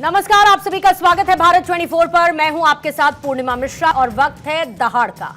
नमस्कार, आप सभी का स्वागत है भारत 24 पर। मैं हूं आपके साथ पूर्णिमा मिश्रा और वक्त है दहाड़ का।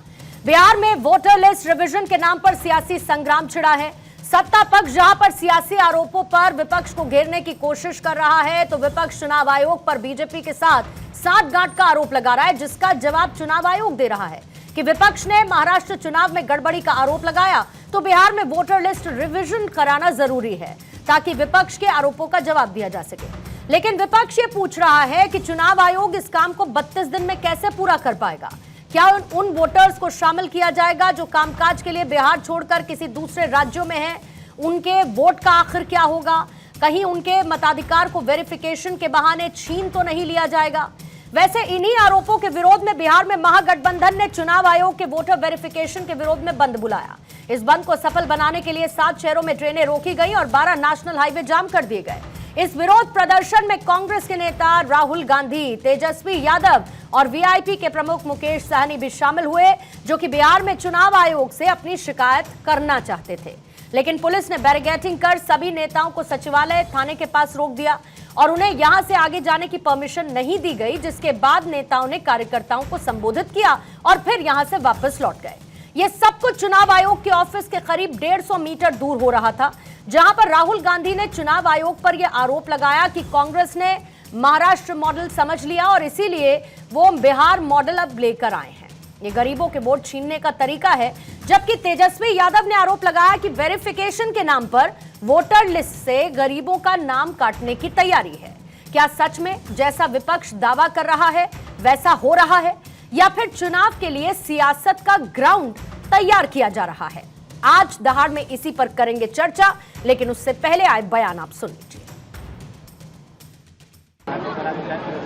बिहार में वोटर लिस्ट रिवीजन के नाम पर सियासी संग्राम छिड़ा है। सत्ता पक्ष जहां पर सियासी आरोपों पर विपक्ष को घेरने की कोशिश कर रहा है, तो विपक्ष चुनाव आयोग पर बीजेपी के साथ सांठगांठ का आरोप लगा रहा है, जिसका जवाब चुनाव आयोग दे रहा है कि विपक्ष ने महाराष्ट्र चुनाव में गड़बड़ी का आरोप लगाया, तो बिहार में वोटर लिस्ट रिवीजन कराना जरूरी है ताकि विपक्ष के आरोपों का जवाब दिया जा सके। लेकिन विपक्ष ये पूछ रहा है कि चुनाव आयोग इस काम को 32 दिन में कैसे पूरा कर पाएगा। क्या उन वोटर्स को शामिल किया जाएगा जो कामकाज के लिए बिहार छोड़कर किसी दूसरे राज्यों में हैं? उनके वोट का आखिर क्या होगा? कहीं उनके मताधिकार को वेरिफिकेशन के बहाने छीन तो नहीं लिया जाएगा? वैसे इन्हीं आरोपों के विरोध में बिहार में महागठबंधन ने चुनाव आयोग के वोटर वेरिफिकेशन के विरोध में बंद बुलाया। इस बंद को सफल बनाने के लिए 7 शहरों में ट्रेनें रोकी गई और 12 नेशनल हाईवे जाम कर दिए गए। इस विरोध प्रदर्शन में कांग्रेस के नेता राहुल गांधी, तेजस्वी यादव और वीआईपी के प्रमुख मुकेश सहनी भी शामिल हुए, जो कि बिहार में चुनाव आयोग से अपनी शिकायत करना चाहते थे। लेकिन पुलिस ने बैरिकेडिंग कर सभी नेताओं को सचिवालय थाने के पास रोक दिया और उन्हें यहां से आगे जाने की परमिशन नहीं दी गई, जिसके बाद नेताओं ने कार्यकर्ताओं को संबोधित किया और फिर यहां से वापस लौट गए। ये सब कुछ चुनाव आयोग के ऑफिस के करीब 150 मीटर दूर हो रहा था, जहां पर राहुल गांधी ने चुनाव आयोग पर यह आरोप लगाया कि कांग्रेस ने महाराष्ट्र मॉडल समझ लिया और इसीलिए वो बिहार मॉडल अब लेकर आए हैं। ये गरीबों के वोट छीनने का तरीका है। जबकि तेजस्वी यादव ने आरोप लगाया कि वेरिफिकेशन के नाम पर वोटर लिस्ट से गरीबों का नाम काटने की तैयारी है। क्या सच में जैसा विपक्ष दावा कर रहा है वैसा हो रहा है, या फिर चुनाव के लिए सियासत का ग्राउंड तैयार किया जा रहा है? आज दहाड़ में इसी पर करेंगे चर्चा, लेकिन उससे पहले आए बयान आप सुन लीजिए।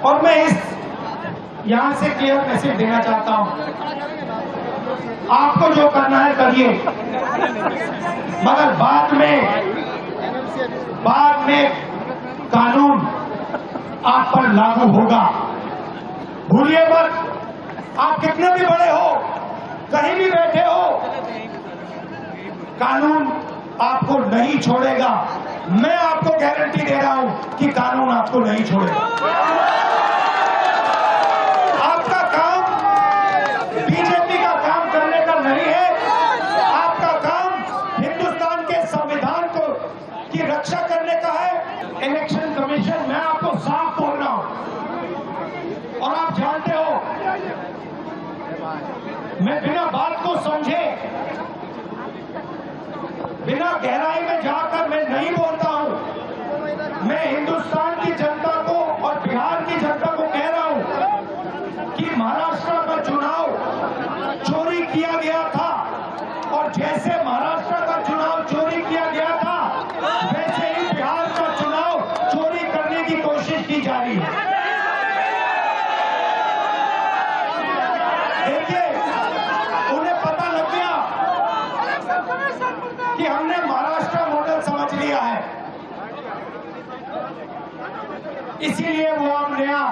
और मैं इस यहां से क्लियर मैसेज देना चाहता हूं, आपको जो करना है करिए, मगर बाद में कानून आप पर लागू होगा। भूलिए मत, आप कितने भी बड़े हो, कहीं भी बैठे हो, कानून आपको नहीं छोड़ेगा। मैं आपको गारंटी दे रहा हूं कि कानून आपको नहीं छोड़ेगा। आपका काम बीजेपी का काम करने का नहीं है, आपका काम हिंदुस्तान के संविधान को की रक्षा करने का है। इलेक्शन कमीशन, मैं आपको साफ बोल रहा हूं और आप जानते हो, मैं बिना बात को समझे, बिना गहराई में जाकर मैं नहीं बोलता हूं। मैं हिंदुस्तान की जनता को और बिहार की जनता को कह रहा हूं कि महाराष्ट्र का चुनाव चोरी किया गया था, और जैसे महाराष्ट्र का चुनाव चोरी किया गया था, वैसे ही बिहार का चुनाव चोरी करने की कोशिश की जा रही है। देखिए, उन्हें पता लग गया कि हमने महाराष्ट्र मॉडल समझ लिया है, इसीलिए वो हम नया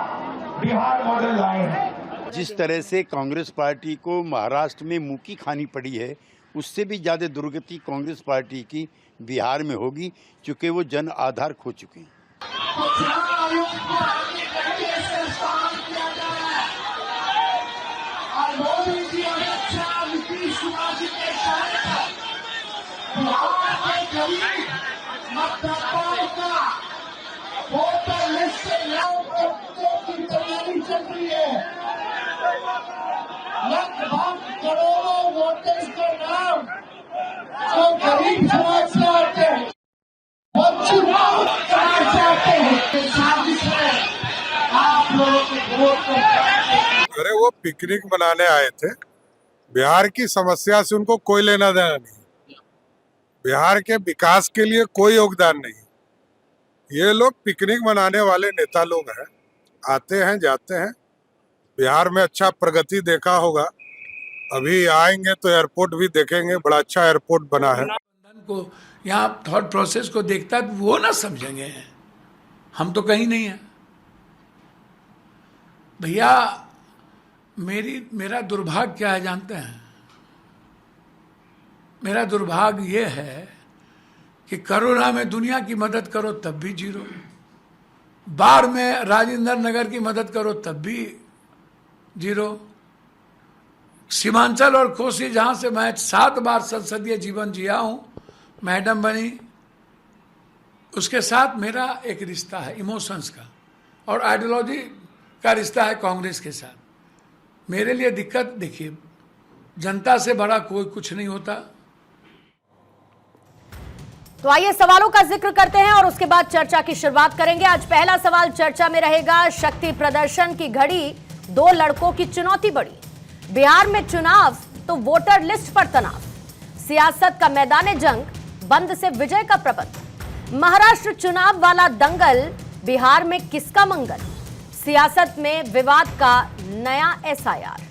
बिहार मॉडल लाए हैं। जिस तरह से कांग्रेस पार्टी को महाराष्ट्र में मुक्की खानी पड़ी है, उससे भी ज्यादा दुर्गति कांग्रेस पार्टी की बिहार में होगी, क्योंकि वो जन आधार खो चुके हैं। वोटर लिस्ट से की तैयारी चल रही है। लगभग करोड़ों वोटर्स के नाम जो गरीब समाज से आते हैं, वो चुनाव करना चाहते हैं। साजिश है आप लोगों के वोट को। अरे वो पिकनिक मनाने आए थे, बिहार की समस्या से उनको कोई लेना देना नहीं, बिहार के विकास के लिए कोई योगदान नहीं। ये लोग पिकनिक मनाने वाले नेता लोग हैं, आते हैं जाते हैं। बिहार में अच्छा प्रगति देखा होगा, अभी आएंगे तो एयरपोर्ट भी देखेंगे, बड़ा अच्छा एयरपोर्ट बना है। को यहाँ थॉट प्रोसेस को देखता है, वो ना समझेंगे, हम तो कहीं नहीं है भैया। मेरा दुर्भाग्य क्या है जानते हैं? मेरा दुर्भाग्य ये है कि कोरोना में दुनिया की मदद करो तब भी जीरो, बाढ़ में राजेंद्र नगर की मदद करो तब भी 0। सीमांचल और कोसी जहां से मैं 7 बार संसदीय जीवन जिया हूं, मैडम बनी, उसके साथ मेरा एक रिश्ता है इमोशंस का, और आइडियोलॉजी का रिश्ता है कांग्रेस के साथ। मेरे लिए दिक्कत, देखिए, जनता से बड़ा कोई कुछ नहीं होता। तो आइए सवालों का जिक्र करते हैं और उसके बाद चर्चा की शुरुआत करेंगे। आज पहला सवाल चर्चा में रहेगा, शक्ति प्रदर्शन की घड़ी 2 लड़कों की चुनौती बढ़ी। बिहार में चुनाव तो वोटर लिस्ट पर तनाव, सियासत का मैदान जंग, बंद से विजय का प्रबंध। महाराष्ट्र चुनाव वाला दंगल, बिहार में किसका मंगल? सियासत में विवाद का नया एसआईआर।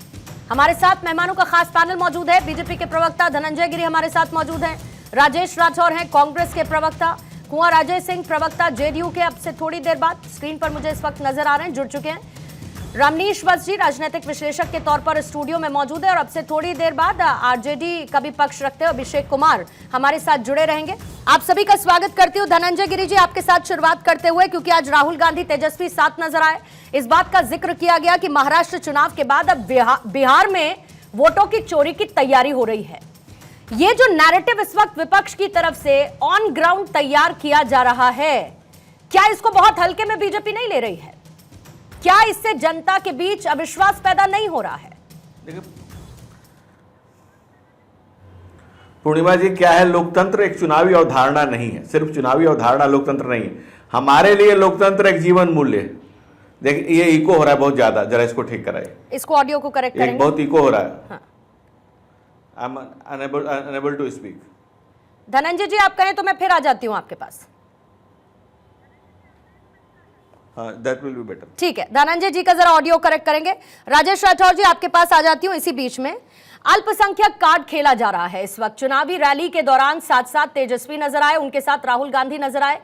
हमारे साथ मेहमानों का खास पैनल मौजूद है। बीजेपी के प्रवक्ता धनंजय गिरी हमारे साथ मौजूद हैं, राजेश राठौर हैं कांग्रेस के प्रवक्ता, कुंवर अजय सिंह प्रवक्ता जेडीयू के अब से थोड़ी देर बाद स्क्रीन पर मुझे इस वक्त नजर आ रहे हैं, जुड़ चुके हैं। रमनीश वत्स जी राजनीतिक विश्लेषक के तौर पर स्टूडियो में मौजूद है और अब से थोड़ी देर बाद आरजेडी का भी पक्ष रखते हुए अभिषेक कुमार हमारे साथ जुड़े रहेंगे। आप सभी का स्वागत करती हूँ। धनंजय गिरी जी, आपके साथ शुरुआत करते हुए, क्योंकि आज राहुल गांधी तेजस्वी साथ नजर आए, इस बात का जिक्र किया गया कि महाराष्ट्र चुनाव के बाद अब बिहार में वोटों की चोरी की तैयारी हो रही है। ये जो नैरेटिव इस वक्त विपक्ष की तरफ से ऑन ग्राउंड तैयार किया जा रहा है, क्या इसको बहुत हल्के में बीजेपी नहीं ले रही है? क्या इससे जनता के बीच अविश्वास पैदा नहीं हो रहा है? देखिए पूर्णिमा जी, क्या है, लोकतंत्र एक चुनावी अवधारणा नहीं है, सिर्फ चुनावी अवधारणा लोकतंत्र नहीं है। हमारे लिए लोकतंत्र एक जीवन मूल्य है। देखिए ये इको हो रहा है बहुत ज्यादा, जरा इसको ठीक कराइए। इसको ऑडियो को करेक्ट करेंगे। बहुत इको हो रहा है। हाँ। I am unable to speak. Dhananjay ji आप कहें तो मैं फिर आ जाती हूं आपके पास। That will be better. ठीक है, धनंजय जी का जरा ऑडियो करेक्ट करेंगे। राजेश राठौर जी आपके पास आ जाती हूं इसी बीच में। अल्पसंख्यक कार्ड खेला जा रहा है इस वक्त। चुनावी रैली के दौरान साथ साथ तेजस्वी नजर आए, उनके साथ राहुल गांधी नजर आए।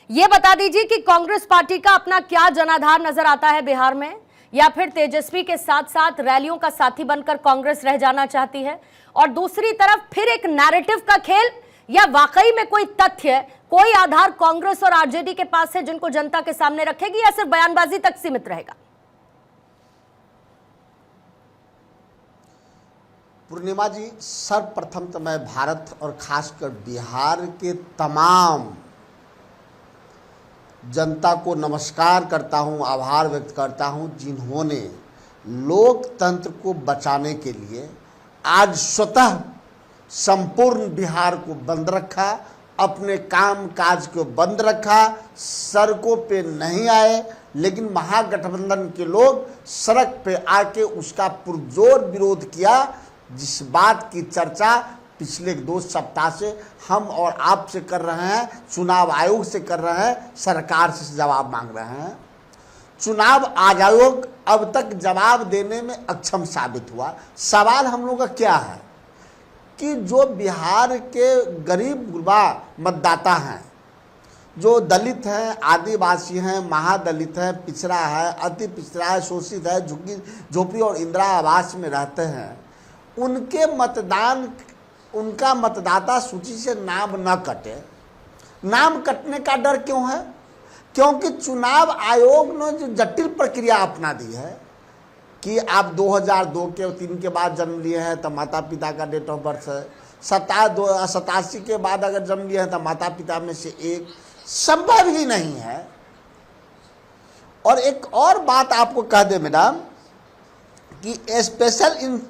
ये बता दीजिए कि कांग्रेस पार्टी का अपना क्या जनाधार नजर आता है बिहार में, या फिर तेजस्वी के साथ साथ रैलियों का साथी बनकर कांग्रेस रह जाना चाहती है? और दूसरी तरफ फिर एक नैरेटिव का खेल, या वाकई में कोई तथ्य, कोई आधार कांग्रेस और आरजेडी के पास है जिनको जनता के सामने रखेगी, या सिर्फ बयानबाजी तक सीमित रहेगा? पूर्णिमा जी, सर्वप्रथम तो मैं भारत और खासकर बिहार के तमाम जनता को नमस्कार करता हूं, आभार व्यक्त करता हूं, जिन्होंने लोकतंत्र को बचाने के लिए आज स्वतः संपूर्ण बिहार को बंद रखा, अपने काम काज को बंद रखा, सड़कों पे नहीं आए, लेकिन महागठबंधन के लोग सड़क पे आके उसका पुरजोर विरोध किया, जिस बात की चर्चा पिछले 2 सप्ताह से हम और आप से कर रहे हैं, चुनाव आयोग से कर रहे हैं, सरकार से जवाब मांग रहे हैं। चुनाव आयोग अब तक जवाब देने में अक्षम साबित हुआ। सवाल हम लोग का क्या है कि जो बिहार के गरीब गुरबा मतदाता हैं, जो दलित हैं, आदिवासी हैं, महादलित हैं, पिछड़ा है, अति पिछड़ा है, शोषित है, झुग्गी झोपड़ी और इंदिरा आवास में रहते हैं, उनके उनका मतदाता सूची से नाम न कटे। नाम कटने का डर क्यों है? क्योंकि चुनाव आयोग ने जो जटिल प्रक्रिया अपना दी है कि आप 2002 के 3 के बाद जन्म लिए हैं तो माता पिता का डेट ऑफ बर्थ है, 87 के बाद अगर जन्म लिए हैं तो माता पिता में से एक, संभव ही नहीं है। और एक और बात आपको कह दे मैडम कि स्पेशल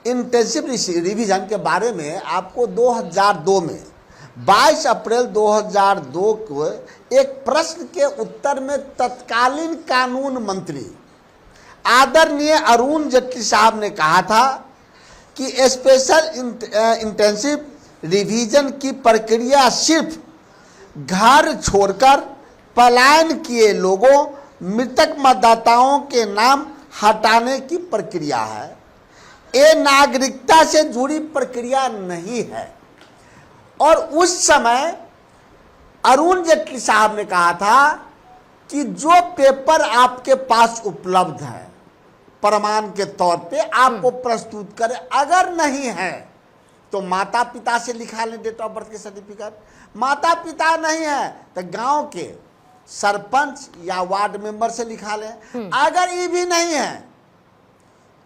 इंटेंसिव रिवीजन के बारे में आपको 2002 में 22 अप्रैल 2002 को एक प्रश्न के उत्तर में तत्कालीन कानून मंत्री आदरणीय अरुण जेटली साहब ने कहा था कि स्पेशल इंटेंसिव रिवीजन की प्रक्रिया सिर्फ घर छोड़कर पलायन किए लोगों, मृतक मतदाताओं के नाम हटाने की प्रक्रिया है। ये नागरिकता से जुड़ी प्रक्रिया नहीं है। और उस समय अरुण जेटली साहब ने कहा था कि जो पेपर आपके पास उपलब्ध है प्रमाण के तौर पे आपको प्रस्तुत करें, अगर नहीं है तो माता पिता से लिखा लें डेट ऑफ बर्थ के सर्टिफिकेट, माता पिता नहीं है तो गांव के सरपंच या वार्ड मेंबर से लिखा लें। अगर ये भी नहीं है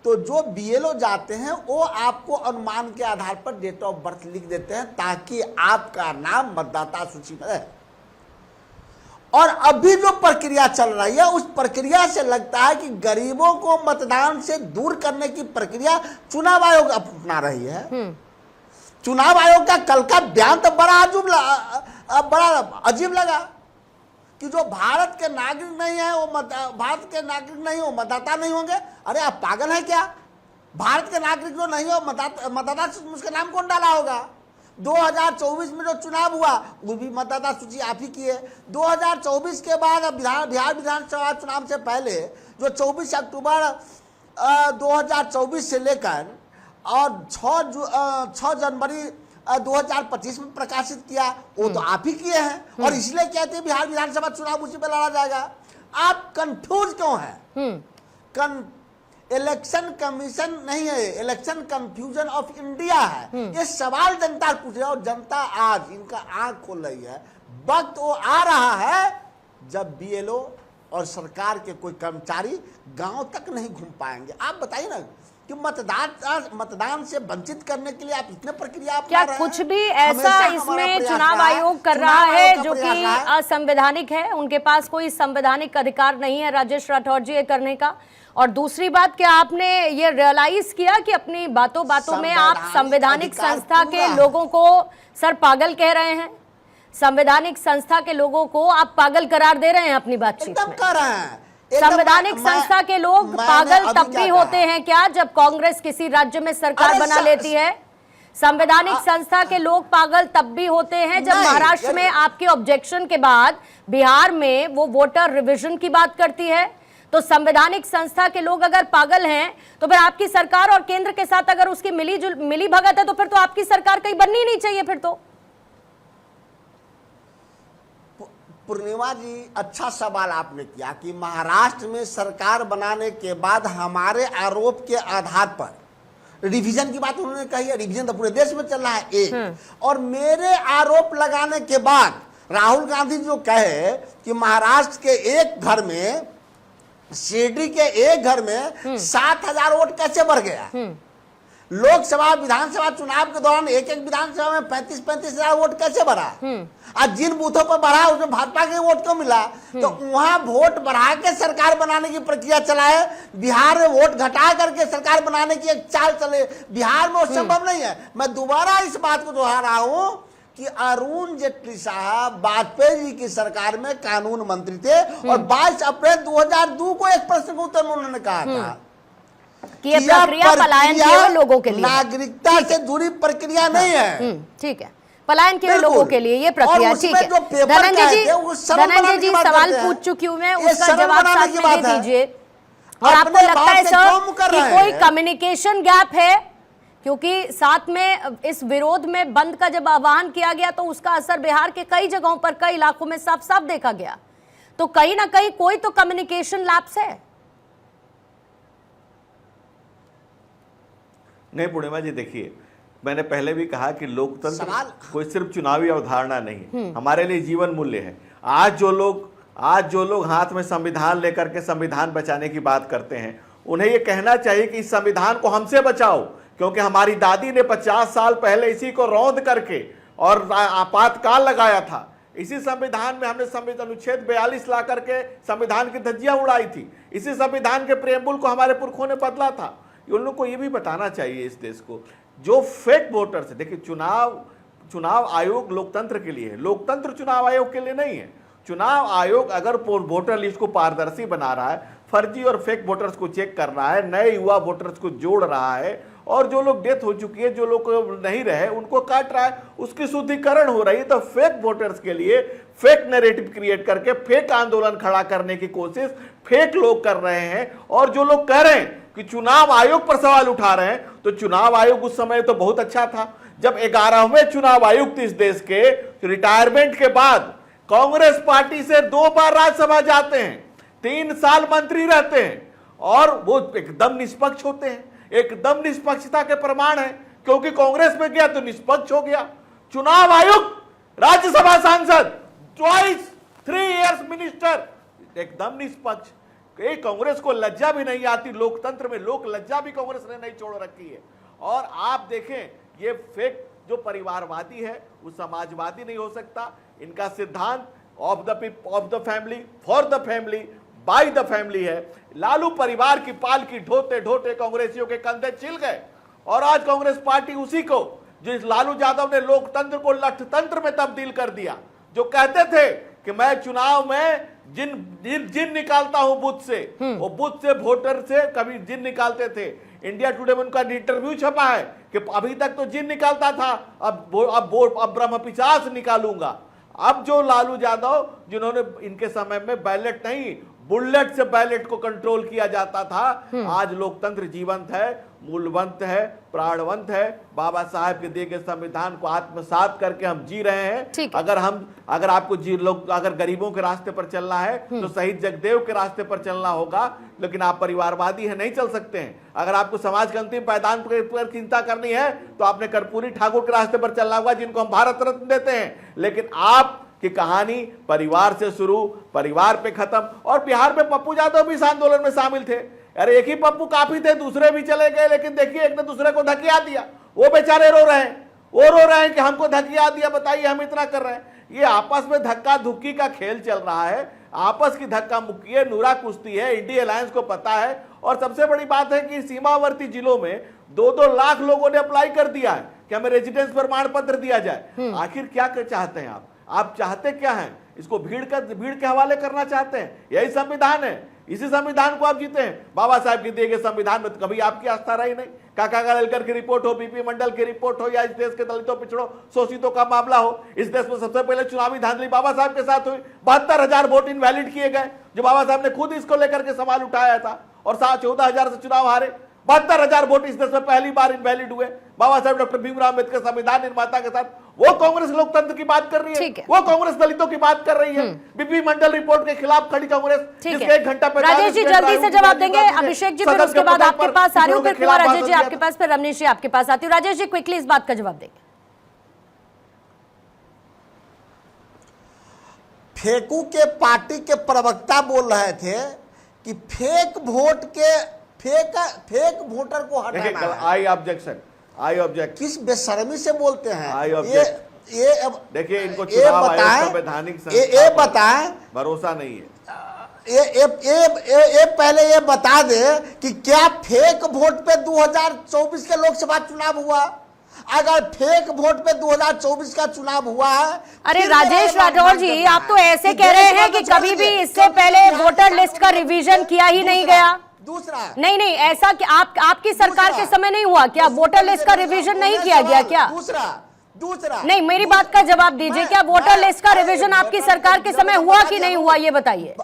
तो जो बीएलओ जाते हैं वो आपको अनुमान के आधार पर डेट ऑफ बर्थ लिख देते हैं ताकि आपका नाम मतदाता सूची में रहे। और अभी जो प्रक्रिया चल रही है उस प्रक्रिया से लगता है कि गरीबों को मतदान से दूर करने की प्रक्रिया चुनाव आयोग अपना रही है। चुनाव आयोग का कल का बयान तो बड़ा अजीब लगा कि जो भारत के नागरिक नहीं है वो भारत के नागरिक नहीं हो मतदाता नहीं होंगे। अरे आप पागल है क्या? भारत के नागरिक जो नहीं हो मतदाता उसका नाम कौन डाला होगा? 2024 में जो चुनाव हुआ वो भी मतदाता सूची आप ही की है। 2024 के बाद बिहार विधानसभा चुनाव से पहले जो 24 अक्टूबर 2024 से लेकर और 6 जनवरी 2025 में प्रकाशित किया वो तो आप ही किए हैं। और इसलिए कहते हैं बिहार विधानसभा चुनाव उसी पे लड़ा जाएगा। आप कंफ्यूज क्यों हैं? इलेक्शन कमीशन नहीं है, इलेक्शन कंफ्यूजन ऑफ इंडिया है। ये सवाल जनता पूछ रही है और जनता आज इनका आंख खोल रही है। वक्त वो आ रहा है जब बीएलओ और सरकार के कोई कर्मचारी गांव तक नहीं घूम पाएंगे। आप बताइए ना कि मतदान से वंचित करने के लिए आप इतने प्रक्रिया क्या कुछ भी ऐसा इसमें चुनाव आयोग कर रहा है जो कि असंवैधानिक है? उनके पास कोई संवैधानिक अधिकार नहीं है राजेश राठौर जी ये करने का। और दूसरी बात, क्या आपने ये रियलाइज किया कि अपनी बातों में आप संवैधानिक संस्था के लोगों को सर पागल कह रहे हैं? संवैधानिक संस्था के लोगों को आप पागल करार दे रहे हैं अपनी बातचीत में। कर रहे हैं संवैधानिक संस्था के लोग पागल तब भी होते हैं क्या जब कांग्रेस किसी राज्य में सरकार बना लेती है? संवैधानिक संस्था के लोग पागल तब भी होते हैं जब महाराष्ट्र में आपके ऑब्जेक्शन के बाद बिहार में वो वोटर रिवीजन की बात करती है। तो संवैधानिक संस्था के लोग अगर पागल हैं तो फिर आपकी सरकार और केंद्र के साथ अगर उसकी मिली भगत है तो फिर तो आपकी सरकार कहीं बननी नहीं चाहिए। फिर तो पूर्णिमा जी अच्छा सवाल आपने किया कि महाराष्ट्र में सरकार बनाने के बाद हमारे आरोप के आधार पर रिवीजन की बात उन्होंने कही है। रिवीजन तो पूरे देश में चल रहा है एक। और मेरे आरोप लगाने के बाद राहुल गांधी जो कहे कि महाराष्ट्र के एक घर में शिरडी के एक घर में 7,000 वोट कैसे बढ़ गया? लोकसभा विधानसभा चुनाव के दौरान एक विधानसभा में 35-35 हजार वोट कैसे बढ़ा? आज जिन बूथों पर बढ़ा उसमें भाजपा के वोट क्यों मिला? तो वहां वोट बढ़ा के सरकार बनाने की प्रक्रिया चलाए। बिहार में वोट घटा करके सरकार बनाने की एक चाल चले। बिहार में वो संभव नहीं है। मैं दोबारा इस बात को दोहरा रहा हूं कि अरुण जेटली साहब वाजपेयी जी की सरकार में कानून मंत्री थे और 22 अप्रैल 2002 को एक प्रश्न के उत्तर में उन्होंने कहा था कि ये प्रक्रिया पलायन केवल लोगों के लिए, नागरिकता से जुड़ी प्रक्रिया नहीं है। ठीक है, पलायन केवल लोगों के लिए ये प्रक्रिया। ठीक है धनंजय जी सवाल पूछ चुकी हूँ मैं, उसका जवाब साथ में दे दीजिए। और आपको लगता है सर कि कोई कम्युनिकेशन गैप है? क्योंकि साथ में इस विरोध में बंद का जब आह्वान किया गया तो उसका असर बिहार के कई जगहों पर कई इलाकों में साफ साफ देखा गया। तो कहीं ना कहीं कोई तो कम्युनिकेशन लैप्स है। नहीं पूर्णिमा जी, देखिए मैंने पहले भी कहा कि लोकतंत्र कोई सिर्फ चुनावी अवधारणा नहीं है, हमारे लिए जीवन मूल्य है। आज जो लोग हाथ में संविधान लेकर के संविधान बचाने की बात करते हैं, उन्हें यह कहना चाहिए कि इस संविधान को हमसे बचाओ, क्योंकि हमारी दादी ने 50 साल पहले इसी को रौंद करके और आपातकाल लगाया था। इसी संविधान में हमने अनुच्छेद 42 ला करके संविधान की धज्जियां उड़ाई थी। इसी संविधान के प्रेम्बुल को हमारे पुरखों ने बदला था। उन लोगों को ये भी बताना चाहिए इस देश को, जो फेक वोटर्स है। देखिए चुनाव आयोग लोकतंत्र के लिए है, लोकतंत्र चुनाव आयोग के लिए नहीं है। चुनाव आयोग अगर वोटर लिस्ट को पारदर्शी बना रहा है, फर्जी और फेक वोटर्स को चेक कर रहा है, नए युवा वोटर्स को जोड़ रहा है, और जो लोग डेथ हो चुकी है, जो लोग नहीं रहे उनको काट रहा है, उसकी शुद्धिकरण हो रही है। तो फेक वोटर्स के लिए फेक नैरेटिव क्रिएट करके फेक आंदोलन खड़ा करने की कोशिश फेक लोग कर रहे हैं। और जो लोग कह रहे हैं कि चुनाव आयोग पर सवाल उठा रहे हैं, तो चुनाव आयोग उस समय तो बहुत अच्छा था जब 11वें चुनाव आयुक्त इस देश के रिटायरमेंट के बाद कांग्रेस पार्टी से 2 बार राज्यसभा जाते हैं, 3 साल मंत्री रहते हैं, और वो एकदम निष्पक्ष होते हैं। एकदम निष्पक्षता के प्रमाण है, क्योंकि कांग्रेस में गया तो निष्पक्ष हो गया। चुनाव आयुक्त, राज्यसभा सांसद, ट्वाइस 3 इयर्स मिनिस्टर, एकदम निष्पक्ष। ये कांग्रेस को लज्जा भी नहीं आती, लोकतंत्र में लोक लज्जा भी कांग्रेस ने नहीं छोड़ रखी है। और आप देखें, ये फेक जो परिवारवादी है वो समाजवादी नहीं हो सकता। इनका सिद्धांत of the family, for the family, by the family है। लालू परिवार की पाल की ढोते ढोते कांग्रेसियों के कंधे छिल गए, और आज कांग्रेस पार्टी उसी को, जिस लालू यादव ने लोकतंत्र को लठतंत्र में तब्दील कर दिया, जो कहते थे कि मैं चुनाव में जिन निकालता हूं बूथ से, वो बूथ से वोटर से कभी जिन निकालते थे। इंडिया टुडे में उनका इंटरव्यू छपा है कि अभी तक तो जिन निकालता था, अब ब्रह्म पिशाच निकालूंगा। अब जो लालू यादव, जिन्होंने इनके समय में बैलेट नहीं, बुलेट से बैलेट को कंट्रोल किया जाता था, आज लोकतंत्र जीवंत है, मूलवंत है, प्राणवंत है। बाबा साहब के दिए गए संविधान को आत्मसात करके हम जी रहे हैं। अगर आपको अगर गरीबों के रास्ते पर चलना है तो शहीद जगदेव के रास्ते पर चलना होगा, लेकिन आप परिवारवादी है, नहीं चल सकते हैं। अगर आपको समाज के अंतिम पायदान पर चिंता करनी है तो आपने कर्पूरी ठाकुर के रास्ते पर चलना होगा, जिनको हम भारत रत्न देते हैं। लेकिन आप की कहानी परिवार से शुरू, परिवार पे खत्म। और बिहार में पप्पू यादव भी इस आंदोलन में शामिल थे। अरे एक ही पप्पू काफी थे, दूसरे भी चले गए, लेकिन देखिए एक ने दूसरे को धकिया दिया, वो बेचारे रो रहे हैं, वो रो रहे हैं कि हमको धकिया दिया, बताइए हम इतना कर रहे हैं। ये आपस में धक्का धुक्की का खेल चल रहा है, आपस की धक्का मुक्की है, नूरा कुश्ती है, इंडी अलायंस को पता है। और सबसे बड़ी बात है कि सीमावर्ती जिलों में 2-2 लाख लोगों ने अप्लाई कर दिया है कि हमें रेजिडेंस प्रमाण पत्र दिया जाए। आखिर क्या चाहते हैं आप चाहते क्या हैं? इसको भीड़ के हवाले करना चाहते हैं? यही संविधान है, इसी संविधान को आप जीते हैं। बाबा साहब के दिए गए संविधान में कभी आपकी आस्था रही नहीं। काका कालेलकर की रिपोर्ट हो, बीपी मंडल की रिपोर्ट हो, या इस देश के दलितों, पिछड़ों, शोषितों का मामला हो, इस देश में सबसे पहले चुनावी धांधली बाबा साहब के साथ हुई। 72,000 वोट इनवैलिड किए गए, जो बाबा साहब ने खुद इसको लेकर के सवाल उठाया था, और 14,000 से चुनाव हारे। 72,000 वोट इस देश में पहली बार इनवैलिड हुए बाबा साहब डॉक्टर भीमराव अम्बेडकर संविधान निर्माता के साथ। वो कांग्रेस लोकतंत्र की बात कर रही है, वो कांग्रेस दलितों की बात कर रही है। बीपी मंडल रिपोर्ट के खिलाफ खड़ी कांग्रेस, जिसके 1 घंटा पे राजेश जी जल्दी से जवाब देंगे। अभिषेक जी, फिर उसके बाद आपके पास आ रही हूँ, फिर कुमार राजेश जी आपके पास, फिर रमनीश जी आपके पास आती हूँ। राजेश जी क्विकली इस बात का जवाब देंगे। फेकू के पार्टी के प्रवक्ता बोल रहे थे कि फेक वोटर को हटाना है। आई ऑब्जेक्शन, आई ऑब्जेक्ट। किस बेशर्मी से बोलते हैं? I object. ये देखिए, इनको चुनाव आयोग संवैधानिक ये बताएं, भरोसा नहीं है। ये पहले ये बता दे कि क्या फेक वोट पे 2024 के लोकसभा चुनाव हुआ? अगर फेक वोट पे 2024 का चुनाव हुआ है। अरे राजेश राठौर जी, आप तो ऐसे कह रहे हैं कि कभी भी इससे पहले वोटर लिस्ट का रिवीजन किया ही नहीं गया। दूसरा नहीं, ऐसा कि आपकी सरकार के समय नहीं हुआ क्या? वोटर लिस्ट का रिवीजन नहीं किया गया क्या? दूसरा नहीं, मेरी बात का जवाब दीजिए। क्या वोटर लिस्ट का रिवीजन आपकी सरकार के समय हुआ कि नहीं हुआ, ये बताइए।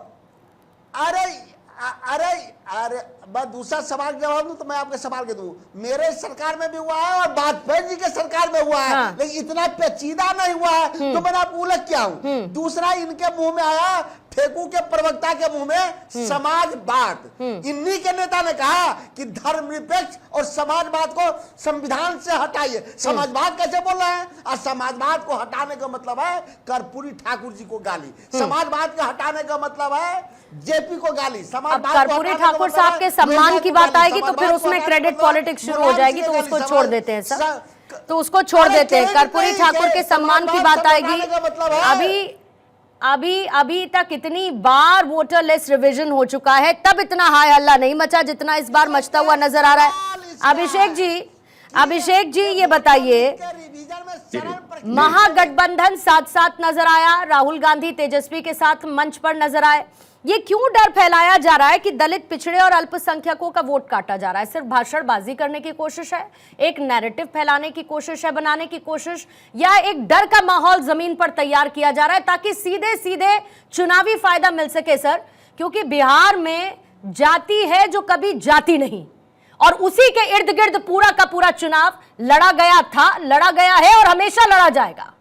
अरे मैं दूसरा सवाल का जवाब दूं तो मैं आपके सवाल के दूं। मेरे सरकार में भी हुआ है और वाजपेयी जी के सरकार में हुआ है। हाँ। लेकिन इतना पेचीदा नहीं हुआ है, तो मैंने आपको उलझ क्या हूं। दूसरा, इनके मुंह में आया, फेकू के प्रवक्ता के मुंह में समाजवाद। इन्हीं के नेता ने कहा कि धर्मनिरपेक्ष और समाजवाद को संविधान से हटाइए। समाजवाद कैसे बोल रहे हैं? और समाजवाद को हटाने का मतलब है कर्पूरी ठाकुर जी को गाली, समाजवाद का हटाने का मतलब है जेपी को गाली। अब कर्पूरी ठाकुर साहब के सम्मान की बात आएगी तो फिर उसमें क्रेडिट पॉलिटिक्स शुरू हो जाएगी, तो उसको छोड़ देते हैं सर, तो उसको छोड़ देते हैं। कर्पूरी ठाकुर के सम्मान की बात आएगी। अभी तक इतनी बार वोटर लिस्ट रिवीजन हो चुका है, तब इतना हाय हल्ला नहीं मचा जितना इस बार मचता हुआ नजर आ रहा है। अभिषेक जी ये बताइए, महागठबंधन साथ साथ नजर आया, राहुल गांधी तेजस्वी के साथ मंच पर नजर आए। ये क्यों डर फैलाया जा रहा है कि दलित, पिछड़े और अल्पसंख्यकों का वोट काटा जा रहा है? सिर्फ भाषणबाजी करने की कोशिश है, एक नैरेटिव फैलाने की कोशिश है, बनाने की कोशिश, या एक डर का माहौल जमीन पर तैयार किया जा रहा है ताकि सीधे सीधे चुनावी फायदा मिल सके? सर, क्योंकि बिहार में जाति है जो कभी जाति नहीं, और उसी के इर्द गिर्द पूरा का पूरा चुनाव लड़ा गया था, लड़ा गया है और हमेशा लड़ा जाएगा।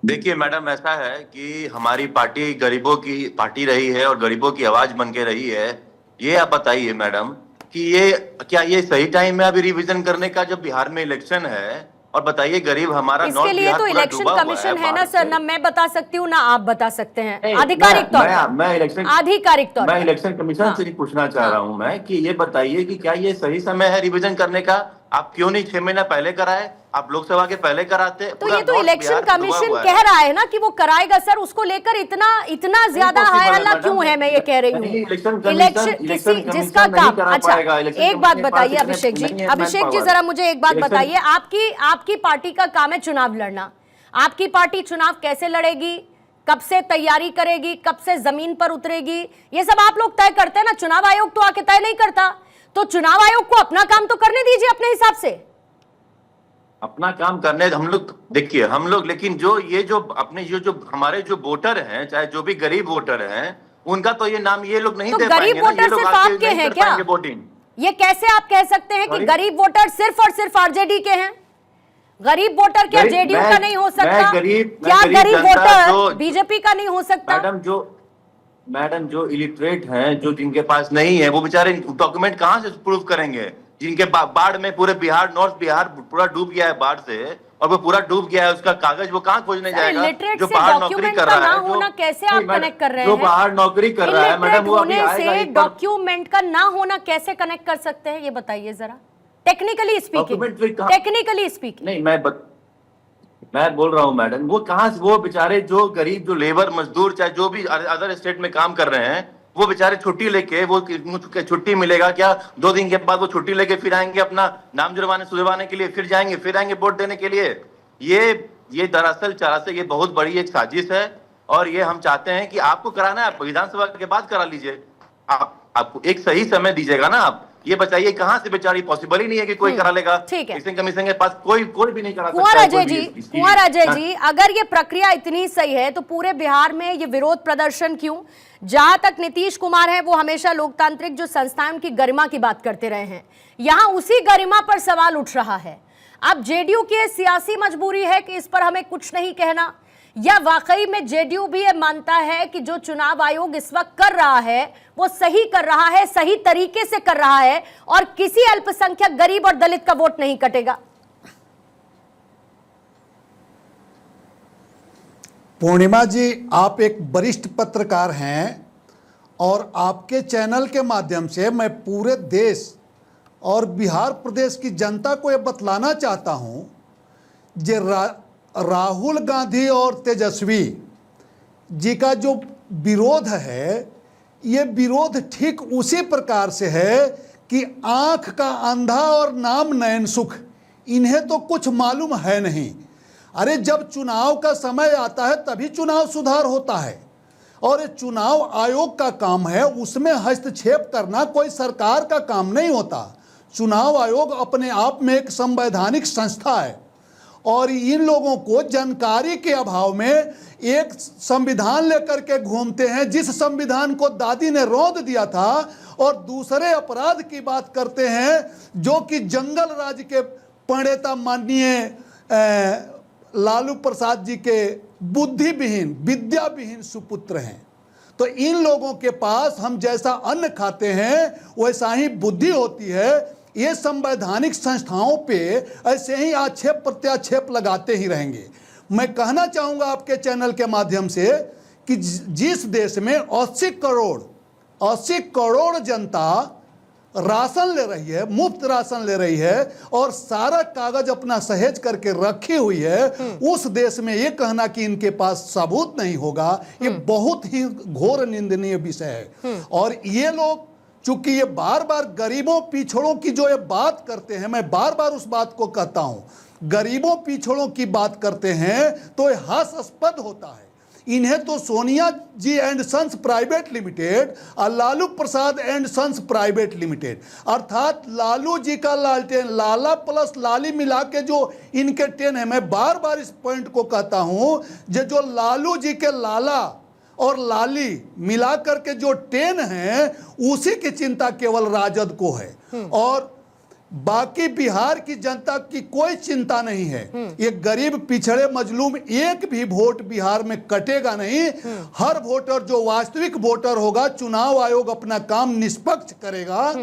देखिए मैडम, ऐसा है कि हमारी पार्टी गरीबों की पार्टी रही है और गरीबों की आवाज बन के रही है। ये आप बताइए मैडम कि क्या ये सही टाइम है अभी रिवीजन करने का, जब बिहार में इलेक्शन है और बताइए गरीब हमारा इसके नॉर्थ लिए बिहार तो पूरा इलेक्शन डूबा हुआ कमीशन है ना बाढ़ सर, से। ना मैं बता सकती हूँ ना आप बता सकते हैं नहीं, आधिकारिक तौर पर। मैं इलेक्शन आधिकारिक तौर मैं पर इलेक्शन कमीशन हाँ। से ही पूछना चाह हाँ। रहा हूं मैं कि ये बताइए कि क्या ये सही समय है रिवीजन करने का? आप क्यों नहीं 6 महीना पहले कराए? आप लोकसभा के पहले कराते। तो पूरा ये तो नॉर्थ इलेक्शन बिहार डूबा कमीशन हुआ कह रहा है ना कि वो कराएगा सर, उसको लेकर इतना इतना ज्यादा possible हाय है, हल्ला मैडम। क्यों है, मैं ये कह रही नहीं, हूँ। इलेक्शन इलेक्शन कमीशन किसी जिसका नहीं काम करा अच्छा पाएगा। इलेक्शन एक बात कमीशन के पास बताइए इतने अभिषेक जी, नहीं है अभिषेक जी manpower। जरा मुझे एक बात इलेक्शन- बताइए, आपकी पार्टी का काम है चुनाव लड़ना। आपकी पार्टी चुनाव कैसे लड़ेगी, कब से तैयारी करेगी, कब से जमीन पर उतरेगी, ये सब आप लोग तय करते हैं ना। चुनाव आयोग तो आके तय नहीं करता। तो चुनाव आयोग को अपना काम तो करने दीजिए अपने हिसाब से। अपना काम करने हम लोग, देखिए हम लोग, लेकिन जो अपने जो हमारे जो वोटर हैं, चाहे जो भी गरीब वोटर हैं, उनका तो ये नाम ये लोग नहीं तो दे गरीब पाएंगे ना। ये वोटर लोग सिर्फ आके आपके नहीं हैं कर क्या? पाएंगे वोटिंग। ये कैसे आप कह सकते हैं कि Sorry? गरीब वोटर सिर्फ और सिर्फ आरजेडी के हैं? गरीब वोटर क्या गरीब- जेडीयू मैं- का नहीं हो सकता? मैं गरीब गरीब जनता वोटर जो- बीजेपी का नहीं हो सकता? मैडम जो इलिटरेट हैं, जो जिनके पास नहीं है, वो बेचारे डॉक्यूमेंट कहाँ से प्रूफ करेंगे? जिनके बाढ़ में पूरे बिहार, नॉर्थ बिहार पूरा डूब गया है बाढ़ से, और वो पूरा डूब गया है, उसका कागज वो कहाँ खोजने जाएगा? इलिटरेट जो से बाहर नौकरी डॉक्यूमेंट कर का रहा ना है, होना कैसे आप कनेक्ट कर रहे हैं? जो बाहर नौकरी कर रहा है मैडम, इलिटरेट वो अभी होने आएगा से ही पर- डॉक्यूमेंट का ना होना कैसे कनेक्ट कर सकते हैं, ये बताइए जरा, टेक्निकली स्पीकिंग। Document फिर कहाँ- टेक्निकली स्पीकिंग नहीं, मैं बोल रहा हूँ मैडम, वो कहाँ से, वो बेचारे जो गरीब, जो लेबर मजदूर, चाहे जो भी अदर स्टेट में काम कर रहे हैं, वो बेचारे छुट्टी लेके, वो छुट्टी मिलेगा क्या? 2 दिन के बाद वो छुट्टी लेके फिर आएंगे अपना नाम जुड़वाने के लिए, फिर जाएंगे, फिर आएंगे वोट देने के लिए। ये दरअसल से ये बहुत बड़ी एक साजिश है, और ये हम चाहते हैं कि आपको कराना है, आप विधानसभा के बाद करा लीजिए। आपको एक सही समय दीजिएगा ना। आप ये बताइए कहाँ से बेचारी, पॉसिबल ही नहीं है कि कोई करा लेगा। ठीक है। इलेक्शन कमीशन के पास कोई भी नहीं करा सकता। कुंवर अजय हाँ। जी, अगर ये प्रक्रिया इतनी सही है तो पूरे बिहार में ये विरोध प्रदर्शन क्यों? जहां तक नीतीश कुमार है, वो हमेशा लोकतांत्रिक जो संस्थाएं उनकी गरिमा की बात करते रहे हैं, यहां उसी गरिमा पर सवाल उठ रहा है। अब जेडीयू की सियासी मजबूरी है कि इस पर हमें कुछ नहीं कहना, या वाकई में जेडीयू भी ये मानता है कि जो चुनाव आयोग इस वक्त कर रहा है वो सही कर रहा है, सही तरीके से कर रहा है, और किसी अल्पसंख्यक गरीब और दलित का वोट नहीं कटेगा? पूर्णिमा जी, आप एक वरिष्ठ पत्रकार हैं और आपके चैनल के माध्यम से मैं पूरे देश और बिहार प्रदेश की जनता को यह बतलाना चाहता हूं, राहुल गांधी और तेजस्वी जी का जो विरोध है, ये विरोध ठीक उसी प्रकार से है कि आंख का अंधा और नाम नयन सुख, इन्हें तो कुछ मालूम है नहीं। अरे जब चुनाव का समय आता है तभी चुनाव सुधार होता है, और ये चुनाव आयोग का काम है, उसमें हस्तक्षेप करना कोई सरकार का काम नहीं होता। चुनाव आयोग अपने आप में एक संवैधानिक संस्था है, और इन लोगों को जानकारी के अभाव में एक संविधान लेकर के घूमते हैं, जिस संविधान को दादी ने रौंद दिया था, और दूसरे अपराध की बात करते हैं जो कि जंगल राज के प्रणेता माननीय लालू प्रसाद जी के बुद्धिविहीन, विद्याविहीन सुपुत्र हैं। तो इन लोगों के पास हम जैसा अन्न खाते हैं वैसा ही बुद्धि होती है। ये संवैधानिक संस्थाओं पे ऐसे ही आक्षेप प्रत्याक्षेप लगाते ही रहेंगे। मैं कहना चाहूँगा आपके चैनल के माध्यम से कि जिस देश में 80 करोड़ जनता राशन ले रही है, मुफ्त राशन ले रही है, और सारा कागज अपना सहेज करके रखी हुई है, उस देश में ये कहना कि इनके पास सबूत नहीं होगा, ये बहुत ही घोर निंदनीय विषय है। और ये लोग चूंकि ये बार बार गरीबों पिछड़ों की जो ये बात करते हैं, मैं बार बार उस बात को कहता हूं, गरीबों पिछड़ों की बात करते हैं तो ये हास्यास्पद होता है। इन्हें तो सोनिया जी एंड सन्स प्राइवेट लिमिटेड और Lalu Prasad and sons private limited, अर्थात लालू जी का लालटेन, लाला प्लस लाली मिला के जो इनके टेन है, मैं बार बार इस पॉइंट को कहता हूं, जो लालू जी के लाला और लाली मिला करके जो 10 है, उसी की चिंता केवल राजद को है, और बाकी बिहार की जनता की कोई चिंता नहीं है। ये गरीब पिछड़े मजलूम एक भी वोट बिहार में कटेगा नहीं। हर वोटर जो वास्तविक वोटर होगा, चुनाव आयोग अपना काम निष्पक्ष करेगा,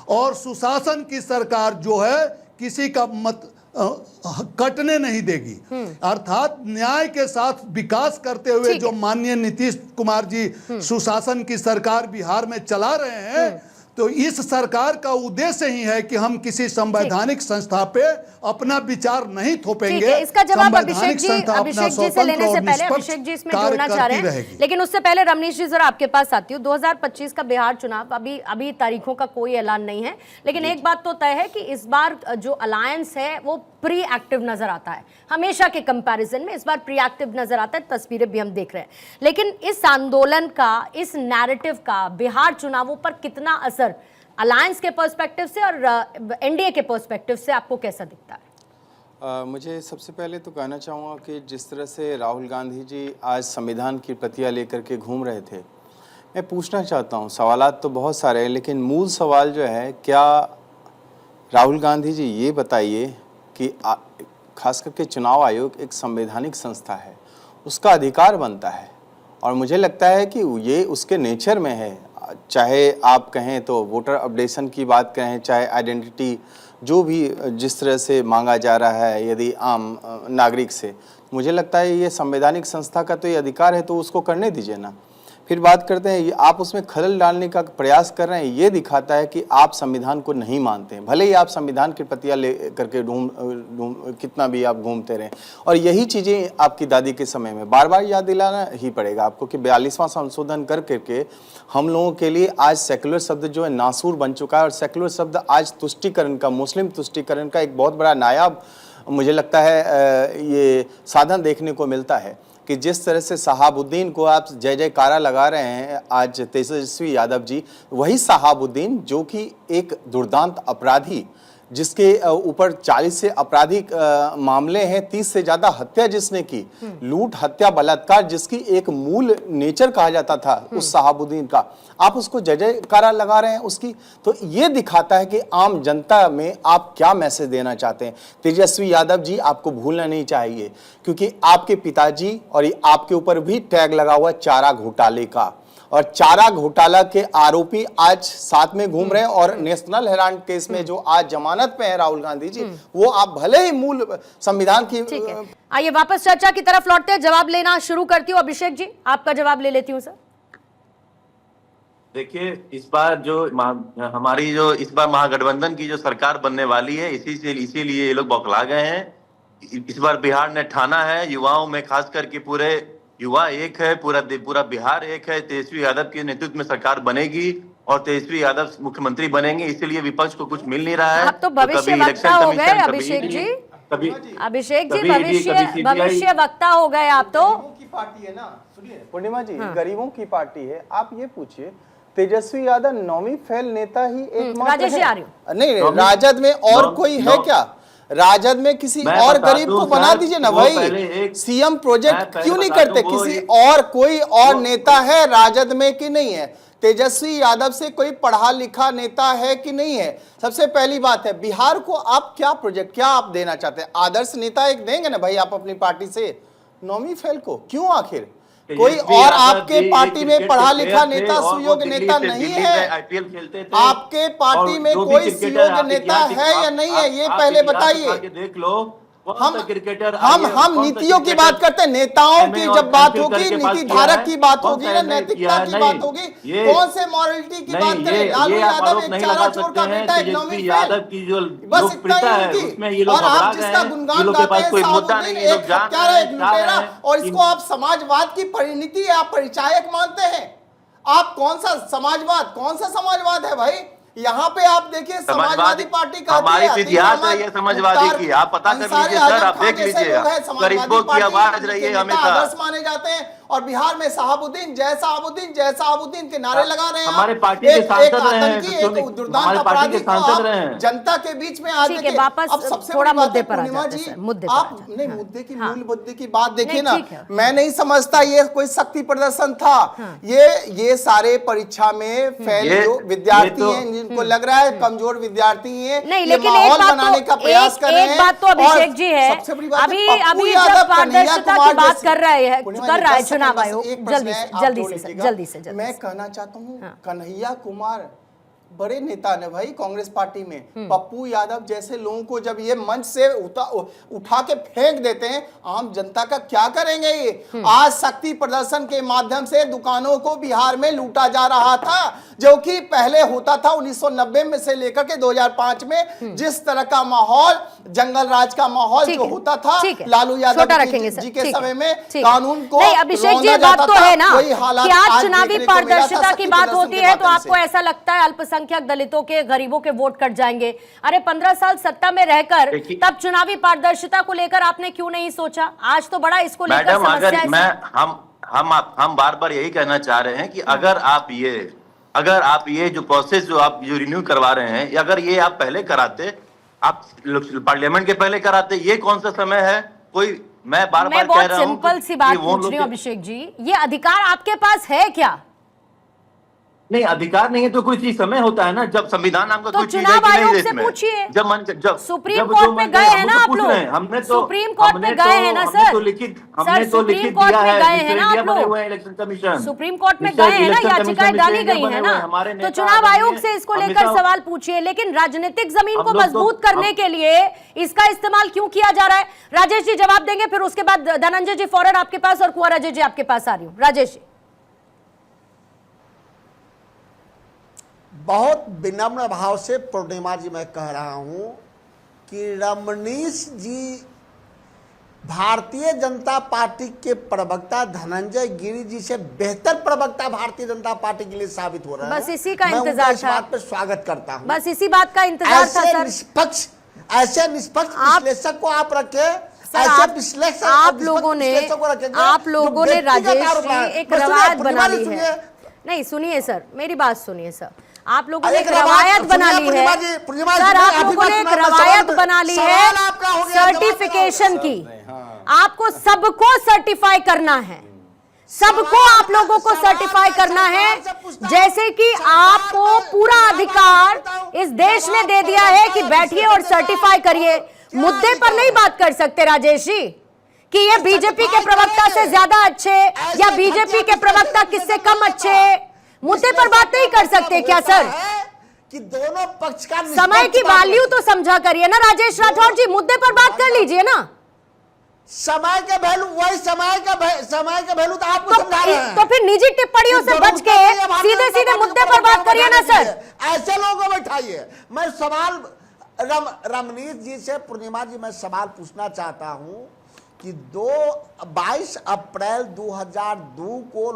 और सुशासन की सरकार जो है, किसी का मत कटने नहीं देगी। अर्थात न्याय के साथ विकास करते हुए जो माननीय नीतीश कुमार जी सुशासन की सरकार बिहार में चला रहे हैं, तो इस सरकार का उद्देश्य ही है कि हम किसी संवैधानिक संस्था पे अपना विचार नहीं थोपेंगे। इसका जवाब संवैधानिक अभिषेक संस्था अपना जी से स्वतंत्र लेने से और पहले निष्पक्ष अभिषेक जी इसमें कार्य जोड़ना चाह रहे करती हैं, रहेगी। लेकिन उससे पहले रमनीश जी जरा आपके पास आती हूँ। 2025 का बिहार चुनाव अभी तारीखों का कोई ऐलान नहीं है, लेकिन एक बात तो तय है कि इस बार जो अलायंस है वो प्री एक्टिव नजर आता है। हमेशा के कंपैरिजन में इस बार प्री एक्टिव नजर आता है, तस्वीरें भी हम देख रहे हैं। लेकिन इस आंदोलन का, इस नैरेटिव का बिहार चुनावों पर कितना असर अलायंस के पर्सपेक्टिव से और एनडीए के पर्सपेक्टिव से आपको कैसा दिखता है? मुझे सबसे पहले तो कहना चाहूँगा कि जिस तरह से राहुल गांधी जी आज संविधान की प्रतियां लेकर के घूम रहे थे, मैं पूछना चाहता हूँ, सवालात तो बहुत सारे हैं, लेकिन मूल सवाल जो है, क्या राहुल गांधी जी ये बताइए कि खास करके चुनाव आयोग एक संवैधानिक संस्था है, उसका अधिकार बनता है, और मुझे लगता है कि ये उसके नेचर में है। चाहे आप कहें तो वोटर अपडेशन की बात कहें, चाहे आइडेंटिटी जो भी जिस तरह से मांगा जा रहा है यदि आम नागरिक से, मुझे लगता है ये संवैधानिक संस्था का तो ये अधिकार है, तो उसको करने दीजिए ना। फिर बात करते हैं, आप उसमें खलल डालने का प्रयास कर रहे हैं, ये दिखाता है कि आप संविधान को नहीं मानते हैं। भले ही आप संविधान की प्रतियां ले करके कितना भी आप घूमते रहें, और यही चीज़ें आपकी दादी के समय में बार बार याद दिलाना ही पड़ेगा आपको कि 42वां संशोधन कर करके हम लोगों के लिए आज सेकुलर शब्द जो है नासूर बन चुका है, और सेकुलर शब्द आज तुष्टीकरण का, मुस्लिम तुष्टीकरण का एक बहुत बड़ा नायाब मुझे लगता है ये साधन देखने को मिलता है कि जिस तरह से शहाबुद्दीन को आप जय जयकारा लगा रहे हैं आज तेजस्वी यादव जी, वही शहाबुद्दीन जो कि एक दुर्दांत अपराधी, जिसके ऊपर 40 से आपराधिक मामले हैं, 30 से ज्यादा हत्या जिसने की, लूट हत्या बलात्कार जिसकी एक मूल नेचर कहा जाता था उस शहाबुद्दीन का, आप उसको जय जयकारा लगा रहे हैं उसकी। तो ये दिखाता है कि आम जनता में आप क्या मैसेज देना चाहते हैं। तेजस्वी यादव जी, आपको भूलना नहीं चाहिए, क्योंकि आपके पिताजी और ये आपके ऊपर भी टैग लगा हुआ चारा घोटाले का, और चारा घोटाला के आरोपी आज साथ में घूम रहे हैं, और नेशनल हेराल्ड केस में जो आज जमानत पे है राहुल गांधी जी, वो आप भले ही मूल संविधान की। आइए वापस चर्चा की तरफ लौटते हैं, जवाब लेना शुरू करती हूँ। अभिषेक जी, आपका जवाब ले लेती हूँ सर। देखिए, इस बार जो हमारी जो इस बार महागठबंधन की जो सरकार बनने वाली है, इसीलिए ये लोग बौखला गए हैं। इस बार बिहार ने ठाना है, युवाओं में खास करके पूरे युवा एक है, पूरा बिहार एक है। तेजस्वी यादव के नेतृत्व में सरकार बनेगी और तेजस्वी यादव मुख्यमंत्री बनेंगे, इसीलिए विपक्ष को कुछ मिल नहीं रहा है। आप तो भविष्य वक्ता हो गए अभिषेक जी, भविष्य वक्ता हो गए आप तो। की पार्टी है ना, सुनिए पूर्णिमा जी, गरीबों की पार्टी है। आप ये पूछिए, तेजस्वी यादव नौवीं फेल नेता ही एकमात्र है। नहीं, राजद में और कोई है क्या? राजद में किसी और गरीब को बना दीजिए ना भाई। सीएम प्रोजेक्ट क्यों नहीं करते? किसी और कोई और नेता है राजद में कि नहीं है? तेजस्वी यादव से कोई पढ़ा लिखा नेता है कि नहीं है? सबसे पहली बात है, बिहार को आप क्या प्रोजेक्ट, क्या आप देना चाहते हैं? आदर्श नेता एक देंगे ना भाई आप अपनी पार्टी से। नौवीं फेल को क्यों? आखिर कोई और आपके पार्टी में पढ़ा लिखा नेता, सुयोग्य नेता नहीं है? आपके पार्टी में कोई सुयोग्य नेता है या नहीं है, ये पहले बताइए। देख लो, हम नीतियों की बात करते हैं, नेताओं की जब बात होगी, नीति धारक की बात होगी ना, नैतिकता की बात होगी, कौन से मॉरलिटी की बात करें? लालू यादव एक चारा चोर का बेटा, एक नौवीं फेल, बस इतना ही। और आप जिसका गुणगान गाते हैं साबुद्दीन, एक हत्यारा, एक लुटेरा, और इसको आप समाजवाद की परिणति, आप परिचायक मानते हैं। आप कौन सा समाजवाद है भाई? यहाँ पे आप देखिए, समाजवादी पार्टी का हमारी इतिहास है ये समाजवादी की, आप पता कर लीजिए सर, आप देख लीजिए, गरीबों की आवाज रही है हमेशा, आदर्श माने जाते हैं। और बिहार में शहाबुद्दीन जय शहाबुद्दीन के नारे लगा रहे हैं। हमारे पार्टी के सांसद रहे हैं, जनता के बीच में आज देखिए। अब सबसे थोड़ा मुद्दे पर आप नहीं, मुद्दे की मूल मुद्दे की बात देखिए ना। मैं नहीं समझता ये कोई शक्ति प्रदर्शन था। ये सारे परीक्षा में फेल जो विद्यार्थी हैं, जिनको लग रहा है कमजोर विद्यार्थी हैं, नहीं, लेकिन माहौल बनाने का प्रयास कर रहे हैं। एक बात तो अभिषेक जी है, अभी जब पारदर्शिता की बात कर रहा है चुनाव आयोग, जल्दी से। मैं कहना चाहता हूँ, कन्हैया कुमार बड़े नेता ने भाई कांग्रेस पार्टी में, पप्पू यादव जैसे लोगों को जब ये मंच से उठा के फेंक देते हैं, आम जनता का क्या करेंगे ये? आज शक्ति प्रदर्शन के माध्यम से दुकानों को बिहार में लूटा जा रहा था, जो कि पहले होता था 1990 में से लेकर के 2005 में जिस तरह का माहौल, जंगल राज का माहौल जो होता था लालू यादव जी के समय में, कानून को अभिषेक जी, बात तो है ना कि आज चुनावी पारदर्शिता की बात होती है तो आपको ऐसा लगता है अल्पसंख्यक दलितों के, गरीबों के वोट कट जाएंगे। अरे 15 साल सत्ता में रहकर तब चुनावी पारदर्शिता को लेकर आपने क्यों नहीं सोचा? आज तो बड़ा इसको लेकर समस्या है। हम बार बार यही कहना चाह रहे हैं कि अगर आप ये जो प्रोसेस जो आप जो रिन्यू करवा रहे हैं, अगर ये आप पहले कराते, आप पार्लियामेंट के पहले कराते, ये कौन सा समय है? कोई मैं बार बार कह रहा हूं, सिंपल सी बात पूछ रही हूं अभिषेक जी, ये अधिकार आपके पास है क्या? नहीं, अधिकार नहीं है तो कोई चीज समय होता है ना, जब संविधान आपका तो कोई चीज है चुनाव कि नहीं आयोग देश से में, पूछिए। जब सुप्रीम कोर्ट में गए हैं ना आप लोग, सुप्रीम कोर्ट में गए हैं ना सर, हमने तो लिखित दिया है इलेक्शन कमीशन, सुप्रीम कोर्ट में गए हैं ना, याचिकाएं डाली गई है ना, तो चुनाव आयोग से इसको लेकर सवाल पूछिए। लेकिन राजनीतिक जमीन को मजबूत करने के लिए इसका इस्तेमाल क्यों किया जा रहा है? राजेश जी जवाब देंगे, फिर उसके बाद धनंजय जी फौरन आपके पास और कुंवर अजय जी आपके पास आ रही हूँ। राजेश जी। बहुत विनम्र भाव से पूर्णिमा जी मैं कह रहा हूं कि रमनीश जी भारतीय जनता पार्टी के प्रवक्ता धनंजय गिरि जी से बेहतर प्रवक्ता भारतीय जनता पार्टी के लिए साबित हो रहा है। बस इसी का इंतजार था, इस बात पर स्वागत करता हूं। बस इसी बात का इंतजार था सर। ऐसे निष्पक्ष विश्लेषक को आप रखे, ऐसे विश्लेषक आप लोगों ने राजेश जी एक रवायत बना ली है। नहीं सुनिए सर, मेरी बात सुनिए सर, आप लोगों ने एक रवायत बना ली है सर, आप लोगों ने एक रवायत बना ली है सर्टिफिकेशन की। आपको सबको सर्टिफाई करना है, सबको आप लोगों को सर्टिफाई करना है, जैसे कि आपको पूरा अधिकार इस देश ने दे दिया है कि बैठिए और सर्टिफाई करिए। मुद्दे पर नहीं बात कर सकते राजेश जी कि ये बीजेपी के प्रवक्ता से ज्यादा अच्छे या बीजेपी के प्रवक्ता किससे कम अच्छे, मुद्दे पर बात नहीं कर सकते क्या सर? कि दोनों पक्ष का समय की वैल्यू तो समझा करिए ना राजेश राठौर जी, मुद्दे पर बात कर लीजिए ना। समय का वैल्यू वही समय का वैल्यू तो आपको समझा रहे हैं। तो फिर निजी टिप्पणियों से बच के सीधे सीधे मुद्दे पर बात करिए ना सर। ऐसे लोगों को बैठाइए। मैं सवाल रमनीश जी से, पूर्णिमा जी मैं सवाल पूछना चाहता हूं कि 22 अप्रैल 2002 को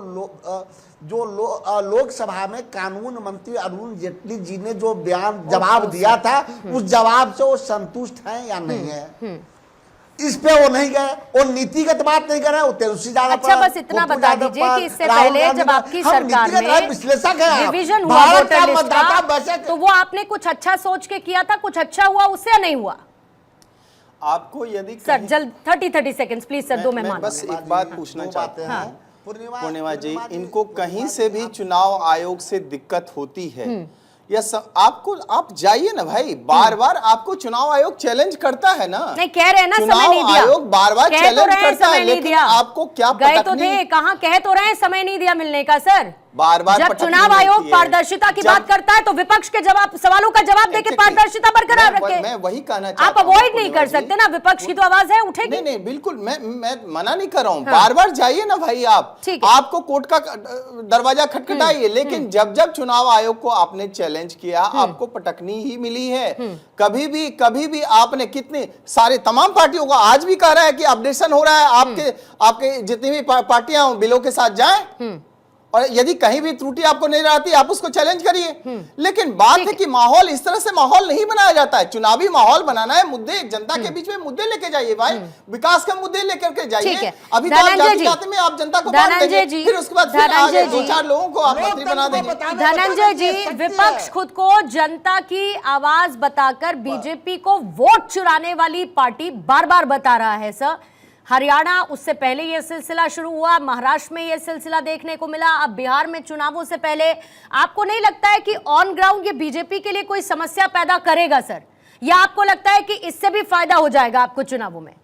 लोकसभा में कानून मंत्री अरुण जेटली जी ने जो बयान जवाब दिया था, उस जवाब से वो संतुष्ट हैं या नहीं है? इस पे वो नहीं गए, वो नीतिगत बात नहीं कर रहे, वो तेजस्वी यादव। अच्छा बस इतना बता दीजिए कि इससे पहले जब आपकी सरकार में विश्लेषक है रिवीजन हुआ वोटर लिस्ट का, तो वो आपने कुछ अच्छा सोच के किया था, कुछ अच्छा हुआ उससे नहीं हुआ? आपको यदि सर जल्द 30 सेकंड्स प्लीज सर, दो मेहमान। बस एक बात पूछना चाहते हैं पूर्णिमा जी, इनको कहीं से भी चुनाव आयोग से दिक्कत होती है या आप जाइए ना भाई, बार बार आपको चुनाव आयोग चैलेंज करता है ना। नहीं कह रहे हैं ना समय नहीं दिया, आयोग बार बार चैलेंज करता है, लेकिन आपको क्या गए तो थे, कहाँ कह तो रहे हैं समय नहीं दिया मिलने का सर। बार बार जब चुनाव आयोग पारदर्शिता की बात करता है तो विपक्ष के सवालों का जवाब देके पारदर्शिता बरकरार रखे। मैं वही कहना चाहता हूं, आप अवॉइड नहीं कर सकते ना, विपक्ष की तो आवाज है उठेगी। नहीं बिल्कुल, मैं मना नहीं कर रहा हूं, बार बार जाइए ना भाई, आपको कोर्ट का दरवाजा खटखटाइए, लेकिन जब जब चुनाव आयोग को आपने चैलेंज किया, आपको पटकनी ही मिली है। कभी भी आपने कितने सारे तमाम पार्टियों को आज भी कह रहा है कि अपडेशन हो रहा है, आपके जितनी भी पार्टियां बिलों के साथ जाएं, और यदि कहीं भी त्रुटि आपको नहीं आती आप उसको चैलेंज करिए। लेकिन बात है कि माहौल इस तरह से माहौल नहीं बनाया जाता है। चुनावी माहौल बनाना है, मुद्दे जनता के बीच में मुद्दे लेके जाइए भाई, विकास के मुद्दे लेकर के जाइए। अभी तो आप जाते में आप जनता को बांट देंगे, फिर उसके बाद आगे 2-4 लोगों को आप मंत्री बना देंगे। धनंजय जी, विपक्ष खुद को जनता की आवाज बताकर बीजेपी को वोट चुराने वाली पार्टी बार बार बता रहा है सर। हरियाणा उससे पहले यह सिलसिला शुरू हुआ, महाराष्ट्र में यह सिलसिला देखने को मिला, अब बिहार में चुनावों से पहले। आपको नहीं लगता है कि ऑन ग्राउंड ये बीजेपी के लिए कोई समस्या पैदा करेगा सर, या आपको लगता है कि इससे भी फायदा हो जाएगा आपको चुनावों में?